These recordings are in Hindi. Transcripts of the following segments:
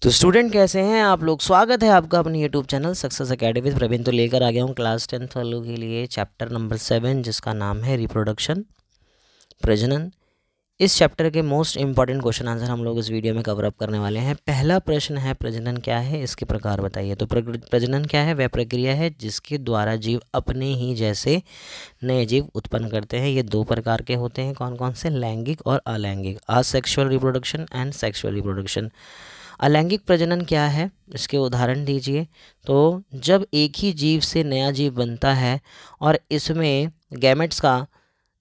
तो स्टूडेंट कैसे हैं आप लोग। स्वागत है आपका अपने YouTube channel success academy with Praveen. तो लेकर आ गया हूँ क्लास 10th वालों के लिए चैप्टर नंबर 7 जिसका नाम है रिप्रोडक्शन, प्रजनन। इस चैप्टर के मोस्ट इंपॉर्टेंट क्वेश्चन आंसर हम लोग इस वीडियो में कवर अप करने वाले हैं। पहला प्रश्न है, प्रजनन क्या है, इसके प्रकार बताइए। तो प्रजनन क्या है? वह प्रक्रिया है जिसके द्वारा जीव अपने ही जैसे नए जीव उत्पन्न करते हैं। ये दो प्रकार के होते हैं, कौन कौन से? लैंगिक और अलैंगिक, asexual reproduction and sexual reproduction. अलैंगिक प्रजनन क्या है, इसके उदाहरण दीजिए। तो जब एक ही जीव से नया जीव बनता है और इसमें गैमेट्स का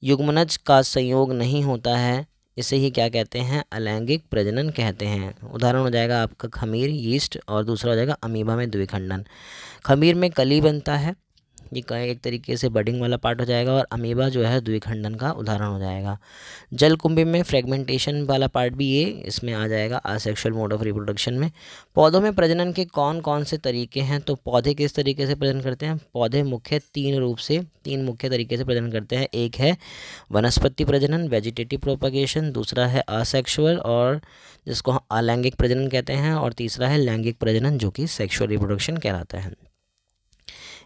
युग्मनज का संयोग नहीं होता है, इसे ही क्या कहते हैं? अलैंगिक प्रजनन कहते हैं। उदाहरण हो जाएगा आपका खमीर, यीस्ट, और दूसरा हो जाएगा अमीबा में द्विखंडन। खमीर में कली बनता है, ये एक तरीके से बडिंग वाला पार्ट हो जाएगा, और अमीबा जो है द्विखंडन का उदाहरण हो जाएगा। जलकुंभी में फ्रेगमेंटेशन वाला पार्ट भी ये इसमें आ जाएगा, असेक्सुअल मोड ऑफ रिप्रोडक्शन में। पौधों में प्रजनन के कौन कौन से तरीके हैं? तो पौधे किस तरीके से प्रजनन करते हैं? पौधे मुख्य तीन मुख्य तरीके से प्रजनन करते हैं। एक है वनस्पति प्रजनन, वेजिटेटिव प्रोपगेशन, दूसरा है असेक्सुअल और जिसको हम अलैंगिक प्रजनन कहते हैं, और तीसरा है लैंगिक प्रजनन जो कि सेक्सुअल रिप्रोडक्शन कहलाता है।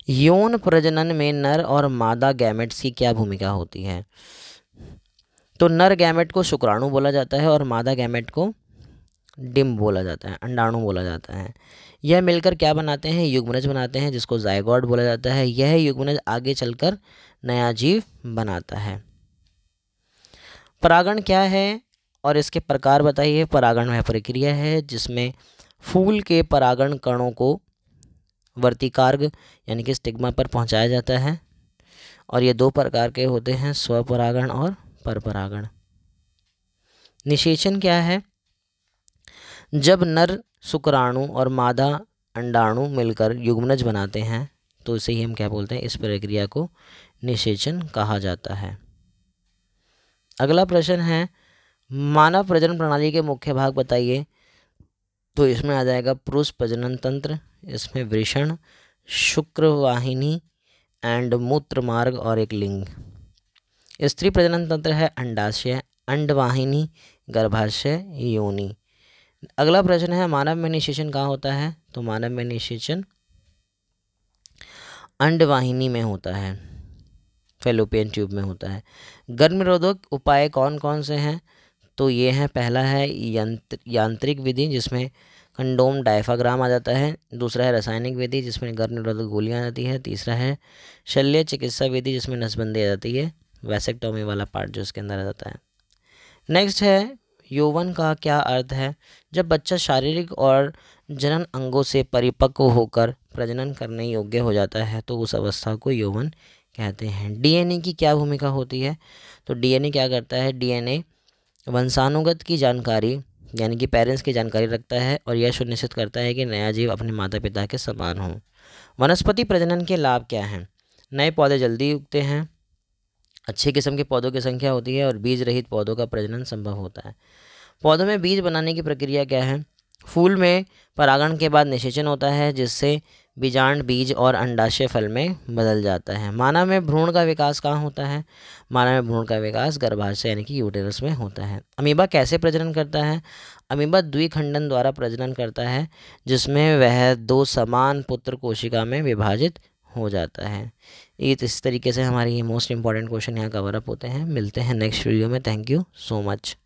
यौन प्रजनन में नर और मादा गैमेट्स की क्या भूमिका होती है? तो नर गैमेट को शुक्राणु बोला जाता है और मादा गैमेट को डिम्ब बोला जाता है, अंडाणु बोला जाता है। यह मिलकर क्या बनाते हैं? युग्मनज बनाते हैं, जिसको जायगोट बोला जाता है। यह युग्मनज आगे चलकर नया जीव बनाता है। परागण क्या है और इसके प्रकार बताइए। परागण वह प्रक्रिया है जिसमें फूल के परागण कणों को वर्तिकार्ग यानी कि स्टिग्मा पर पहुंचाया जाता है, और ये दो प्रकार के होते हैं, स्वपरागण और परपरागण। निषेचन क्या है? जब नर शुक्राणु और मादा अंडाणु मिलकर युग्मनज बनाते हैं तो इसे ही हम क्या बोलते हैं? इस प्रक्रिया को निषेचन कहा जाता है। अगला प्रश्न है, मानव प्रजनन प्रणाली के मुख्य भाग बताइए। तो इसमें आ जाएगा पुरुष प्रजनन तंत्र, इसमें वृषण, शुक्रवाहिनी एंड मूत्र मार्ग और एक लिंग। स्त्री प्रजनन तंत्र है अंडाशय, अंडवाहिनी, गर्भाशय, योनि। अगला प्रश्न है, मानव में निषेचन कहाँ होता है? तो मानव में निषेचन अंडवाहिनी में होता है, फैलोपियन ट्यूब में होता है। गर्भ निरोधक उपाय कौन कौन से हैं? तो ये हैं, पहला है यांत्रिक विधि जिसमें कंडोम डायफ्राग्राम आ जाता है। दूसरा है रासायनिक विधि जिसमें गर्भ निरोधक गोलियां आ जाती है। तीसरा है शल्य चिकित्सा विधि जिसमें नसबंदी आ जाती है, वैसेक्टोमी वाला पार्ट जो इसके अंदर आ जाता है। नेक्स्ट है, यौवन का क्या अर्थ है? जब बच्चा शारीरिक और जनन अंगों से परिपक्व होकर प्रजनन करने योग्य हो जाता है तो उस अवस्था को यौवन कहते हैं। डीएनए की क्या भूमिका होती है? तो डीएनए क्या करता है? डीएनए वंशानुगत की जानकारी यानी कि पेरेंट्स की जानकारी रखता है, और यह सुनिश्चित करता है कि नया जीव अपने माता पिता के समान हो। वनस्पति प्रजनन के लाभ क्या हैं? नए पौधे जल्दी उगते हैं, अच्छे किस्म के पौधों की संख्या होती है, और बीज रहित पौधों का प्रजनन संभव होता है। पौधों में बीज बनाने की प्रक्रिया क्या है? फूल में परागण के बाद निषेचन होता है जिससे बीजांड बीज और अंडाशय फल में बदल जाता है। मानव में भ्रूण का विकास कहाँ होता है? मानव में भ्रूण का विकास गर्भाशय यानी कि यूटेरस में होता है। अमीबा कैसे प्रजनन करता है? अमीबा द्विखंडन द्वारा प्रजनन करता है जिसमें वह दो समान पुत्र कोशिका में विभाजित हो जाता है। इस तरीके से हमारे ये मोस्ट इंपॉर्टेंट क्वेश्चन यहाँ कवर अप होते हैं। मिलते हैं नेक्स्ट वीडियो में। Thank you so much.